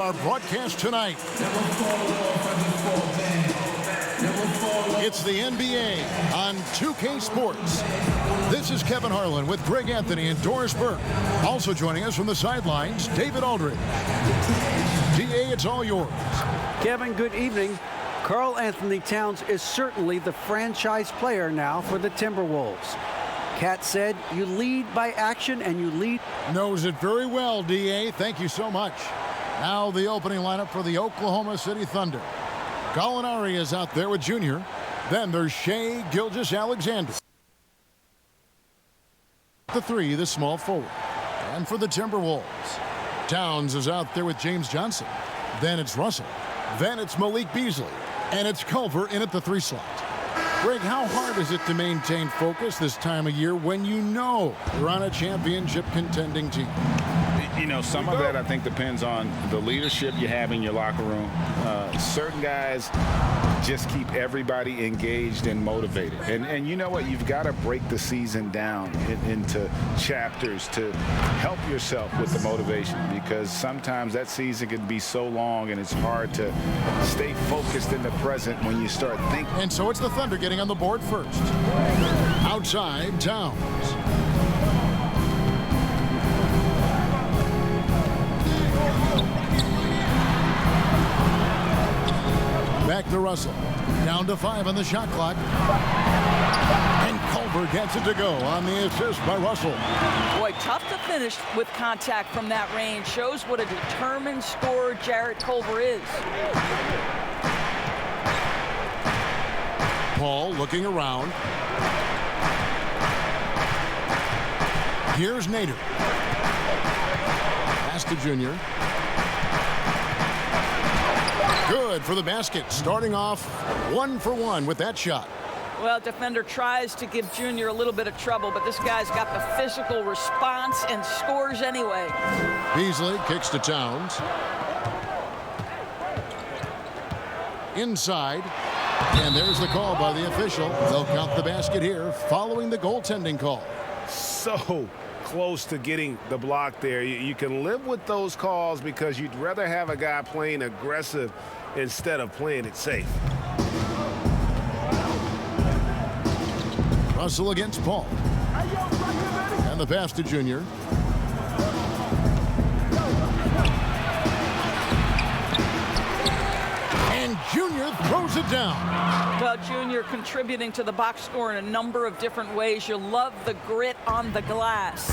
Our broadcast tonight. It's the NBA on 2K Sports. This is Kevin Harlan with Greg Anthony and Doris Burke. Also joining us from the sidelines, David Aldridge. DA, it's all yours. Kevin, good evening. Karl Anthony Towns is certainly the franchise player now for the Timberwolves. Cat said, you lead by action and you lead. Knows it very well, DA. Thank you so much. Now the opening lineup for the Oklahoma City Thunder. Gallinari is out there with Junior. Then there's Shai Gilgeous-Alexander. The three, the small forward. And for the Timberwolves, Towns is out there with James Johnson. Then it's Russell. Then it's Malik Beasley. And it's Culver in at the three slot. Greg, how hard is it to maintain focus this time of year when you know you're on a championship contending team? You know, some of that I think depends on the leadership you have in your locker room. Certain guys just keep everybody engaged and motivated. And you know what? You've got to break the season down into chapters to help yourself with the motivation, because sometimes that season can be so long and it's hard to stay focused in the present when you start thinking. And so it's the Thunder getting on the board first. Outside, Towns. Back to Russell. Down to 5 on the shot clock. And Culver gets it to go on the assist by Russell. Boy, tough to finish with contact from that range. Shows what a determined scorer Jarrett Culver is. Paul looking around. Here's Nader. Pass to Junior. Good for the basket, starting off 1 for 1 with that shot. Well, defender tries to give Junior a little bit of trouble, but this guy's got the physical response and scores anyway. Beasley kicks to Towns. Inside. And there's the call by the official. They'll count the basket here following the goaltending call. So close to getting the block there. You can live with those calls because you'd rather have a guy playing aggressive instead of playing it safe. Russell against Paul. And the pass to Junior. And Junior throws it down. Well, Junior contributing to the box score in a number of different ways. You love the grit on the glass.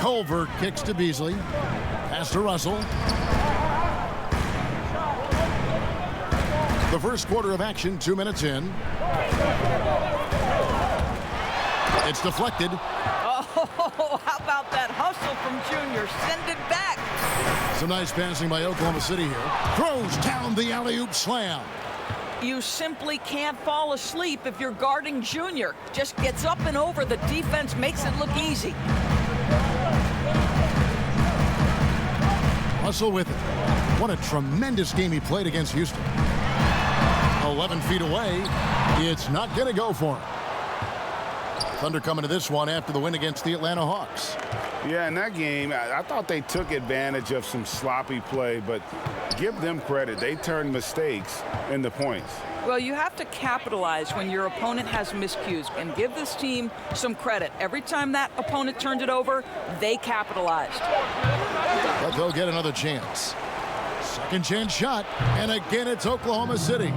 Culver kicks to Beasley. Pass to Russell. The first quarter of action, 2 minutes in. It's deflected. Oh, how about that hustle from Junior? Send it back. Some nice passing by Oklahoma City here. Throws down the alley-oop slam. You simply can't fall asleep if you're guarding Junior. Just gets up and over. The defense makes it look easy. Russell with it. What a tremendous game he played against Houston. 11 feet away. It's not going to go for him. Thunder coming to this one after the win against the Atlanta Hawks. Yeah, in that game, I thought they took advantage of some sloppy play, but give them credit. They turned mistakes into points. Well, you have to capitalize when your opponent has miscues, and give this team some credit. Every time that opponent turned it over, they capitalized. But they'll get another chance. Second chance shot, and again it's Oklahoma City.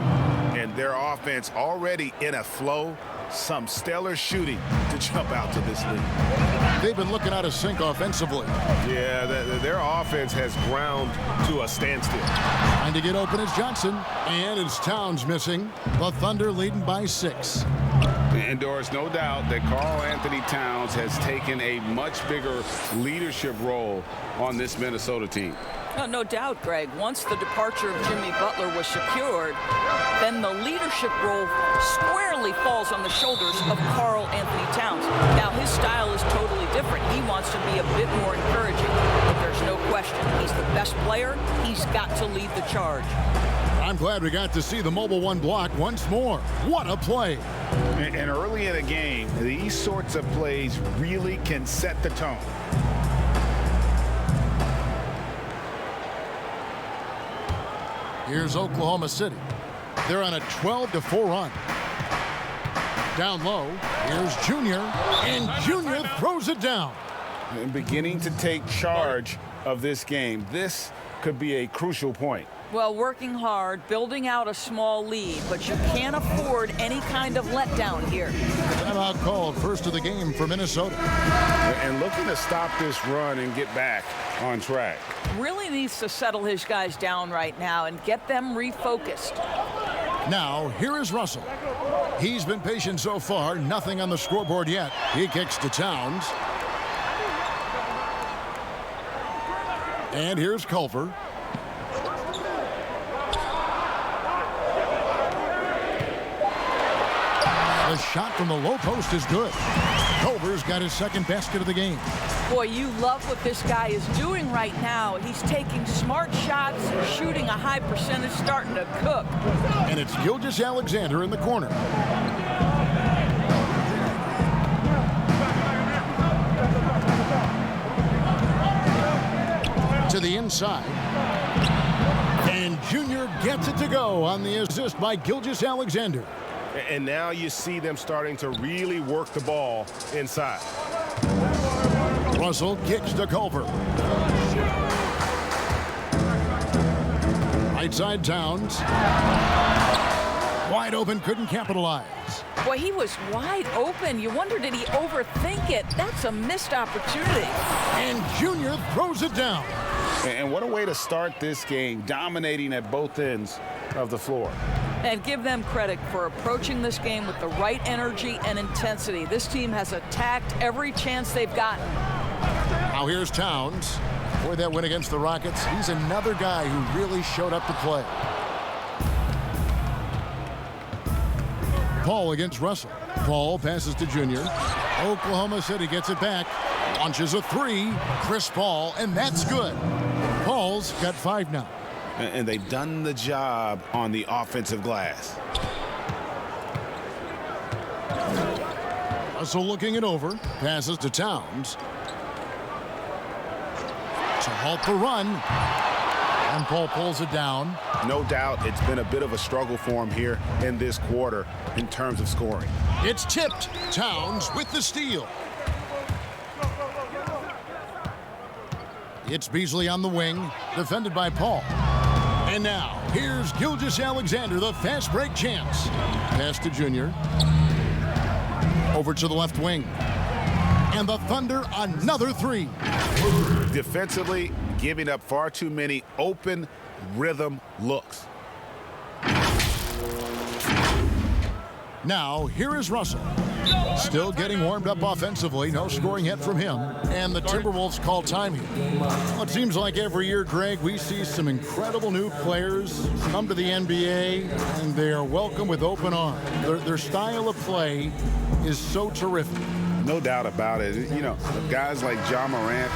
And their offense already in a flow. Some stellar shooting to jump out to this lead. They've been looking out of sync offensively. Yeah, their offense has ground to a standstill. Trying to get open is Johnson, and it's Towns missing. The Thunder leading by 6. And Doris, no doubt that Karl Anthony Towns has taken a much bigger leadership role on this Minnesota team. No doubt, Greg. Once the departure of Jimmy Butler was secured, then the leadership role squarely falls on the shoulders of Karl Anthony Towns. Now, his style is totally different. He wants to be a bit more encouraging, but there's no question. He's the best player. He's got to lead the charge. I'm glad we got to see the Mobile One block once more. What a play. And early in a game, these sorts of plays really can set the tone. Here's Oklahoma City. They're on a 12-4 run. Down low, here's Junior, and Junior throws it down. And beginning to take charge of this game. This could be a crucial point. Well, working hard, building out a small lead, but you can't afford any kind of letdown here. Timeout called, first of the game for Minnesota. And looking to stop this run and get back on track. Really needs to settle his guys down right now and get them refocused. Now, here is Russell. He's been patient so far, nothing on the scoreboard yet. He kicks to Towns. And here's Culver. The shot from the low post is good. Culver's got his second basket of the game. Boy, you love what this guy is doing right now. He's taking smart shots, shooting a high percentage, starting to cook. And it's Gilgeous-Alexander in the corner. To the inside. And Junior gets it to go on the assist by Gilgeous-Alexander. And now you see them starting to really work the ball inside. Russell kicks to Culver. Right side Towns. Wide open, couldn't capitalize. Boy, he was wide open. You wonder, did he overthink it? That's a missed opportunity. And Junior throws it down. And what a way to start this game, dominating at both ends of the floor. And give them credit for approaching this game with the right energy and intensity. This team has attacked every chance they've gotten. Now here's Towns. Boy, that win against the Rockets. He's another guy who really showed up to play. Paul against Russell. Paul passes to Junior. Oklahoma City gets it back. Launches a three. Chris Paul, and that's good. Paul's got 5 now. And they've done the job on the offensive glass. Russell looking it over. Passes to Towns. To halt the run. And Paul pulls it down. No doubt it's been a bit of a struggle for him here in this quarter in terms of scoring. It's tipped. Towns with the steal. It's Beasley on the wing, defended by Paul. And now, here's Gilgeous-Alexander, the fast break chance. Pass to Junior. Over to the left wing. And the Thunder, another three. Defensively, giving up far too many open rhythm looks. Now, here is Russell. Still getting warmed up offensively. No scoring yet from him. And the Timberwolves call time here. Well, it seems like every year, Greg, we see some incredible new players come to the NBA, and they are welcome with open arms. Their style of play is so terrific. No doubt about it. You know, guys like Ja Morant.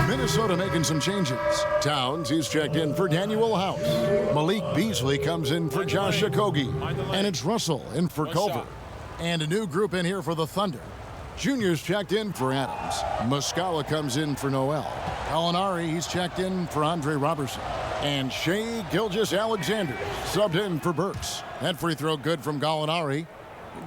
Minnesota making some changes. Towns, he's checked in for Daniel House. Malik Beasley comes in for Josh Okogie. And it's Russell in for Culver. And a new group in here for the Thunder. Junior's checked in for Adams. Muscala comes in for Noel. Gallinari, he's checked in for Andre Robertson. And Shai Gilgeous-Alexander subbed in for Burks. That free throw good from Gallinari.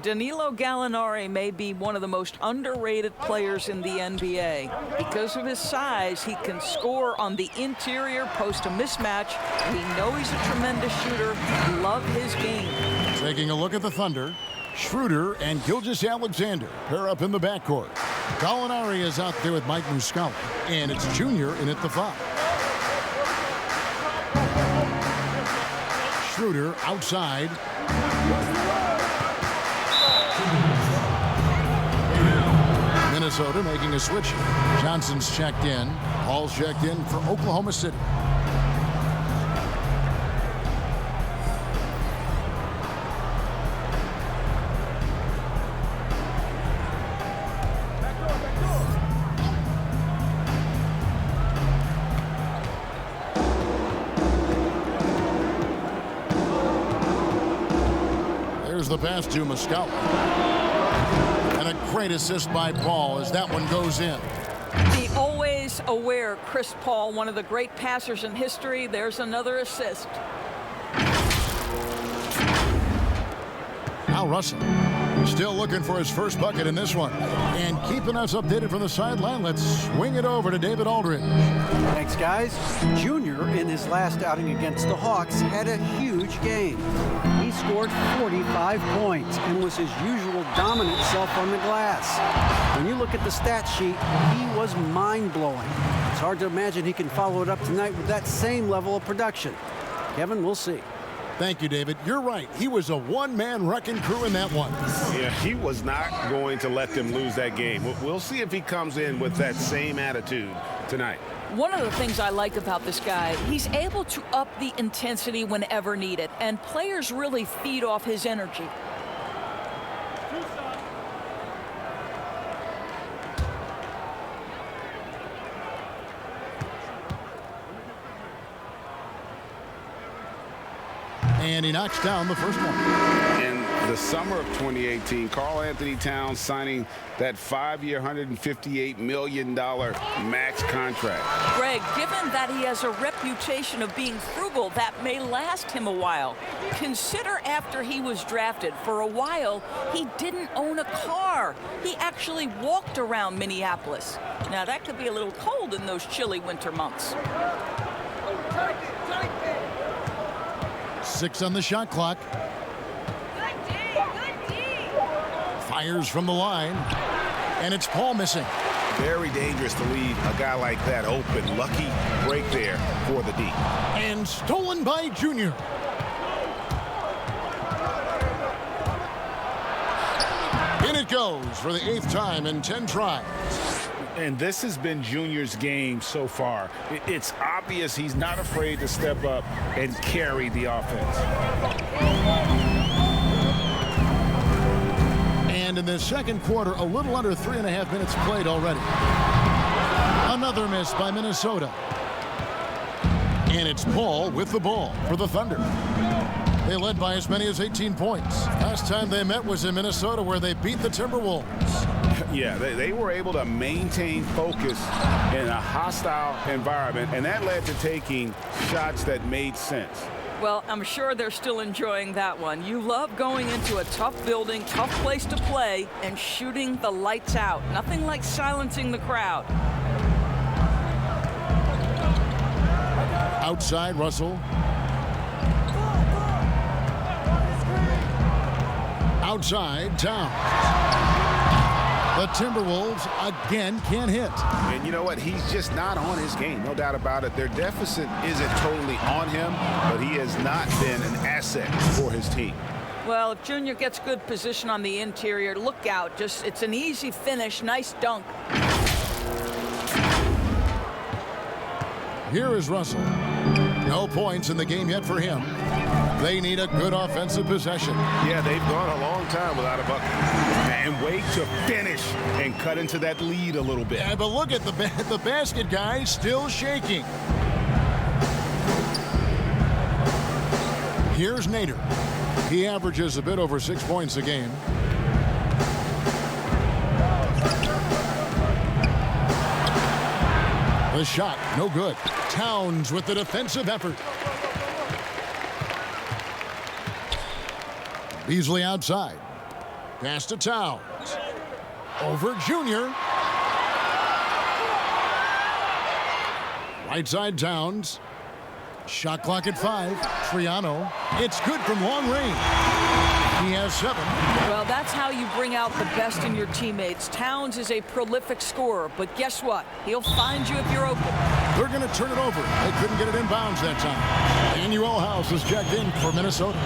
Danilo Gallinari may be one of the most underrated players in the NBA. Because of his size, he can score on the interior, post a mismatch. We know he's a tremendous shooter. Love his game. Taking a look at the Thunder, Schroeder and Gilgeous-Alexander pair up in the backcourt. Gallinari is out there with Mike Muscala, and it's Junior in at the 5. Schroeder outside. Minnesota making a switch. Johnson's checked in. Paul's checked in for Oklahoma City. the pass to Muscala. And a great assist by Paul as that one goes in. The always aware Chris Paul, one of the great passers in history. There's another assist. Now Russell still looking for his first bucket in this one. And keeping us updated from the sideline, let's swing it over to David Aldridge. Thanks, guys. Junior, in his last outing against the Hawks, had a huge game. He scored 45 points and was his usual dominant self on the glass. When you look at the stat sheet, he was mind-blowing. It's hard to imagine he can follow it up tonight with that same level of production. Kevin, we'll see. Thank you, David. You're right. He was a one-man wrecking crew in that one. Yeah, he was not going to let them lose that game. We'll see if he comes in with that same attitude tonight. One of the things I like about this guy, he's able to up the intensity whenever needed, and players really feed off his energy. And he knocks down the first one. In the summer of 2018, Karl Anthony Towns signing that 5-year, $158 million max contract. Greg, given that he has a reputation of being frugal, that may last him a while. Consider after he was drafted. For a while, he didn't own a car. He actually walked around Minneapolis. Now, that could be a little cold in those chilly winter months. 6 on the shot clock. Fires from the line. And it's Paul missing. Very dangerous to leave a guy like that open. Lucky break there for the D. And stolen by Junior. In it goes for the 8th time in 10 tries. And this has been Junior's game so far. It's obvious he's not afraid to step up and carry the offense. And in the second quarter, a little under 3.5 minutes played already. Another miss by Minnesota. And it's Paul with the ball for the Thunder. They led by as many as 18 points. Last time they met was in Minnesota, where they beat the Timberwolves. Yeah, they were able to maintain focus in a hostile environment, and that led to taking shots that made sense. Well, I'm sure they're still enjoying that one. You love going into a tough building, tough place to play, and shooting the lights out. Nothing like silencing the crowd. Outside, Russell. Outside, Towns. The Timberwolves again can't hit. And you know what? He's just not on his game. No doubt about it. Their deficit isn't totally on him, but he has not been an asset for his team. Well, if Junior gets good position on the interior, look out. It's an easy finish. Nice dunk. Here is Russell. No points in the game yet for him. They need a good offensive possession. Yeah, they've gone a long time without a bucket. And wait to finish and cut into that lead a little bit. Yeah, but look at the basket, guys, still shaking. Here's Nader. He averages a bit over 6 points a game. The shot, no good. Towns with the defensive effort. Beasley outside. Pass to Towns. Over Junior. Right side Towns. Shot clock at 5. Triano. It's good from long range. He has 7. Well, that's how you bring out the best in your teammates. Towns is a prolific scorer, but guess what? He'll find you if you're open. They're going to turn it over. They couldn't get it in bounds that time. Danuel House is checked in for Minnesota.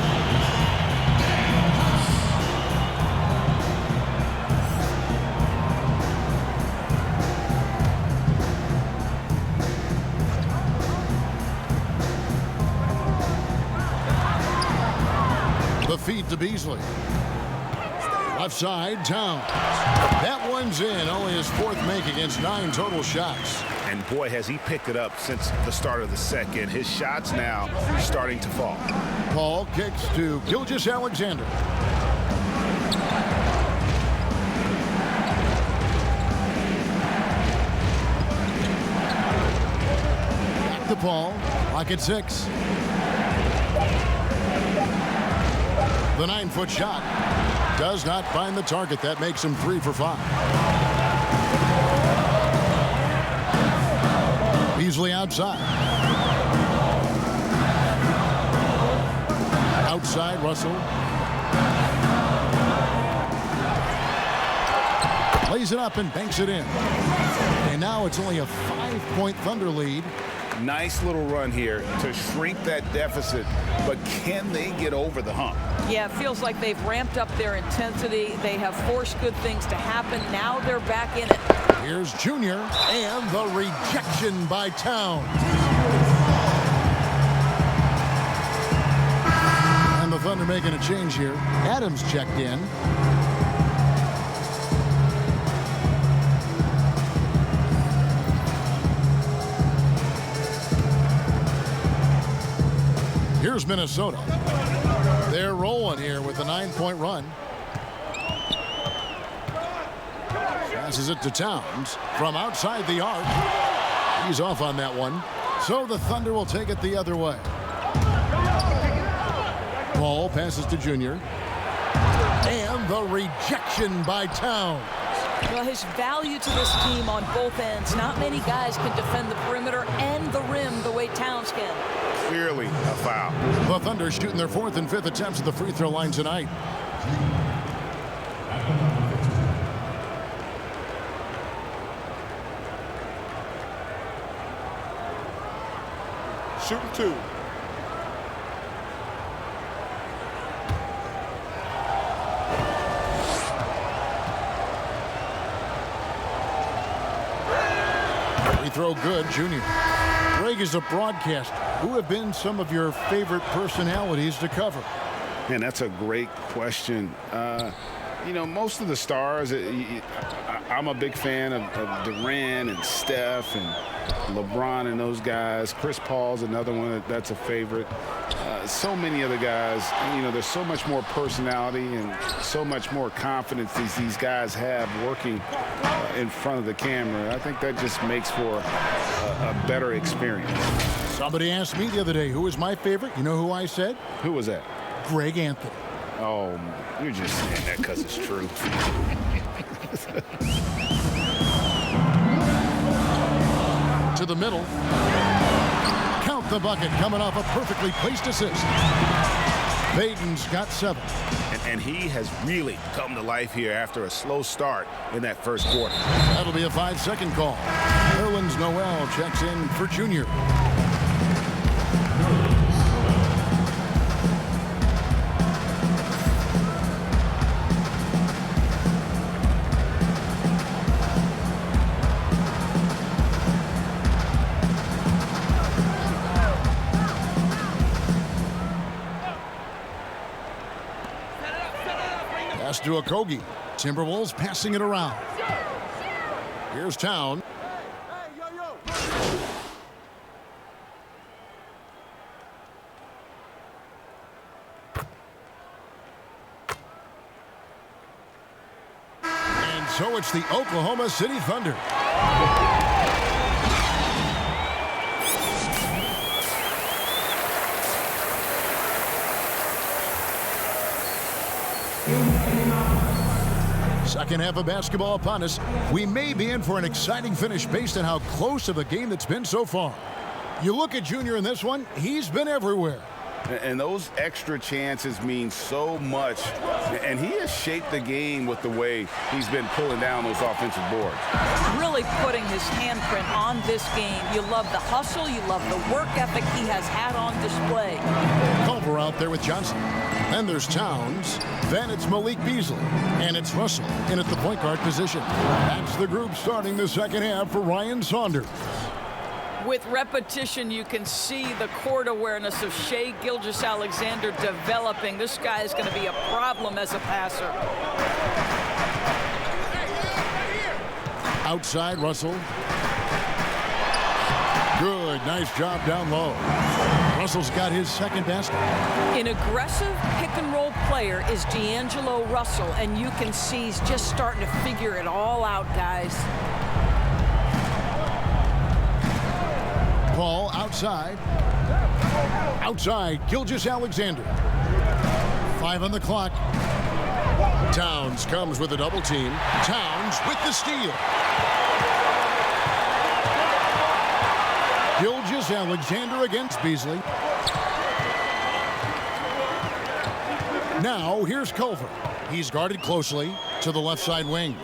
The feed to Beasley. Left side, Towns. That one's in. Only his 4th make against 9 total shots. And boy, has he picked it up since the start of the second. His shots now starting to fall. Paul kicks to Gilgeous-Alexander. Paul. Lock at 6. The 9-foot shot does not find the target. That makes him 3 for 5. Beasley outside. Outside, Russell. Lays it up and banks it in. And now it's only a 5-point Thunder lead. Nice little run here to shrink that deficit, but can they get over the hump? Yeah, it feels like they've ramped up their intensity. They have forced good things to happen. Now they're back in it. Here's Junior, and the rejection by Towns. And the Thunder making a change here. Adams checked in. Here's Minnesota. They're rolling here with a 9-point run. Passes it to Towns from outside the arc. He's off on that one. So the Thunder will take it the other way. Paul passes to Junior. And the rejection by Towns. Well, his value to this team on both ends. Not many guys can defend the perimeter and the rim the way Towns can. Clearly a foul. The Thunder shooting their 4th and 5th attempts at the free throw line tonight. Shooting 2. Free throw good, Junior. Greg, is a broadcaster. Who have been some of your favorite personalities to cover? Man, that's a great question. You know, most of the stars, I'm a big fan of Durant and Steph and LeBron and those guys. Chris Paul's another one that's a favorite. So many other guys, you know, there's so much more personality and so much more confidence these guys have working in front of the camera. I think that just makes for a better experience. Somebody asked me the other day, who is my favorite? You know who I said? Who was that? Greg Anthony. Oh, you're just saying that because it's true. To the middle. Count the bucket coming off a perfectly placed assist. Baden's got 7. And he has really come to life here after a slow start in that first quarter. That'll be a 5-second call. Nerlens Noel checks in for Junior. Pass to Okogie. Timberwolves passing it around. Here's Town. And so it's the Oklahoma City Thunder. Second half of basketball upon us. We may be in for an exciting finish based on how close of a game that's been so far. You look at Junior in this one, he's been everywhere. And those extra chances mean so much. And he has shaped the game with the way he's been pulling down those offensive boards. Really putting his handprint on this game. You love the hustle. You love the work ethic he has had on display. Culver out there with Johnson. Then there's Towns. Then it's Malik Beasley. And it's Russell in at the point guard position. That's the group starting the second half for Ryan Saunders. With repetition, you can see the court awareness of Shai Gilgeous-Alexander developing. This guy is going to be a problem as a passer. Outside, Russell. Good, nice job down low. Russell's got his second basket. An aggressive pick-and-roll player is D'Angelo Russell, and you can see he's just starting to figure it all out, guys. call outside. Outside, Gilgeous-Alexander. 5 on the clock. Towns comes with a double team. Towns with the steal. Gilgeous-Alexander against Beasley. Now, here's Culver. He's guarded closely to the left side wing.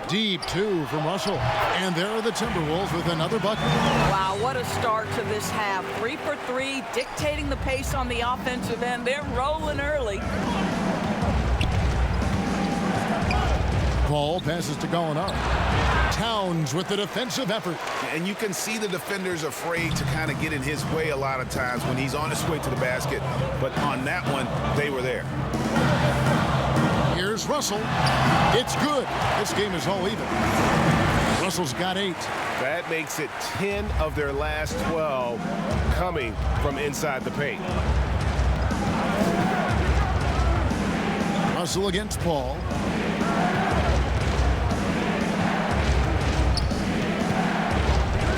Deep 2 from Russell. And there are the Timberwolves with another bucket. Wow, what a start to this half. 3 for 3, dictating the pace on the offensive end. They're rolling early. Paul passes to Gallinari. Towns with the defensive effort. And you can see the defenders afraid to kind of get in his way a lot of times when he's on his way to the basket. But on that one, they were there. Here's Russell. It's good. This game is all even. Russell's got 8. That makes it 10 of their last 12 coming from inside the paint. Russell against Paul.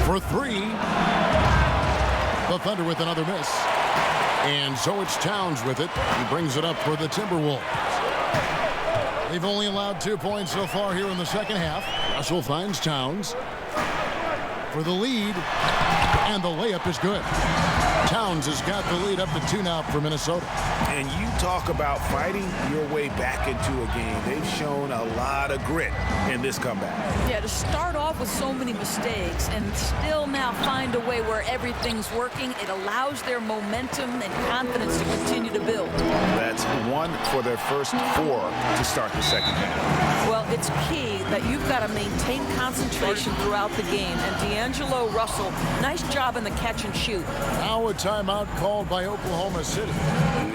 For 3. The Thunder with another miss. And so it's Towns with it. He brings it up for the Timberwolves. They've only allowed 2 points so far here in the second half. Russell finds Towns for the lead, and the layup is good. Towns has got the lead up to 2 now for Minnesota. And you talk about fighting your way back into a game. They've shown a lot of grit in this comeback. Yeah, to start off with so many mistakes and still now find a way where everything's working, it allows their momentum and confidence to continue to build. That's 1 for their first 4 to start the second half. Well, it's key that you've got to maintain concentration throughout the game. And D'Angelo Russell, nice job in the catch and shoot. Now a timeout called by Oklahoma City.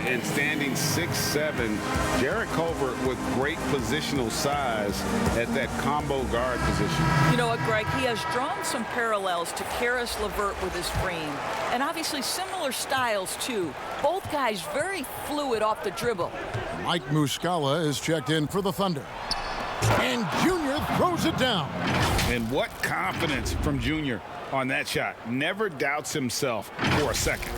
And standing 6'7", Jarrett Culver with great positional size at that combo guard position. You know what, Greg? He has drawn some parallels to Karis LeVert with his frame. And obviously similar styles, too. Both guys very fluid off the dribble. Mike Muscala is checked in for the Thunder. And Junior throws it down. And what confidence from Junior on that shot. Never doubts himself for a second.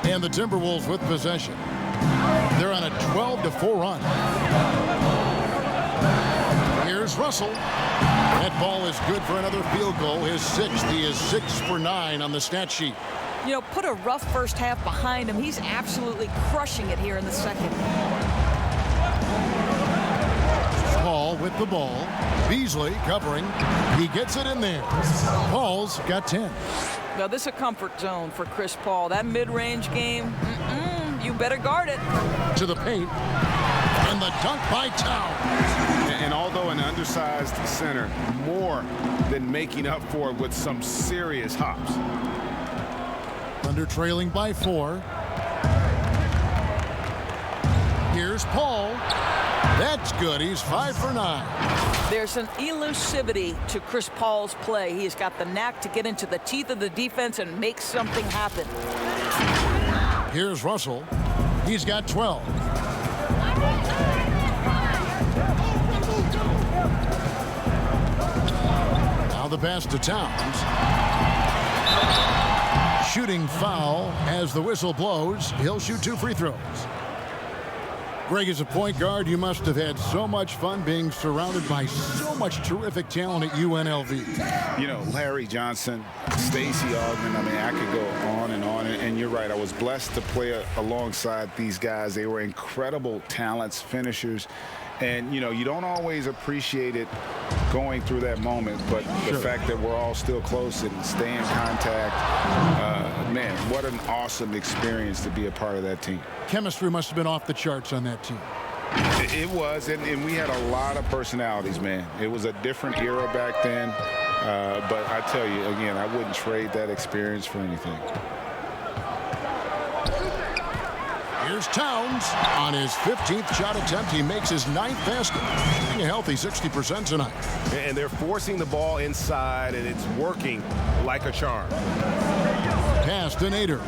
And the Timberwolves with possession. They're on a 12-4 run. Here's Russell. That ball is good for another field goal. His 6th. He is 6 for 9 on the stat sheet. You know, put a rough first half behind him. He's absolutely crushing it here in the second. Paul with the ball. Beasley covering. He gets it in there. Paul's got 10. Now, this is a comfort zone for Chris Paul. That mid-range game, you better guard it. To the paint. And the dunk by Towns. And although an undersized center, more than making up for it with some serious hops. Thunder trailing by 4. Here's Paul. That's good. He's 5 for 9. There's an elusivity to Chris Paul's play. He's got the knack to get into the teeth of the defense and make something happen. Here's Russell. He's got 12. Now the pass to Towns. Shooting foul as the whistle blows. He'll shoot 2 free throws. Greg, as a point guard, you must have had so much fun being surrounded by so much terrific talent at UNLV. You know, Larry Johnson, Stacey Augmon, I mean, I could go on. And you're right, I was blessed to play alongside these guys. They were incredible talents, finishers. And, you know, you don't always appreciate it going through that moment, but the fact that we're all still close and stay in contact, man, what an awesome experience to be a part of that team. Chemistry must have been off the charts on that team. It was, and we had a lot of personalities, man. It was a different era back then, but I tell you, again, I wouldn't trade that experience for anything. Here's Towns. On his 15th shot attempt, he makes his 9th basket. Shooting a healthy 60% tonight. And they're forcing the ball inside, and it's working like a charm. Pass to Nader.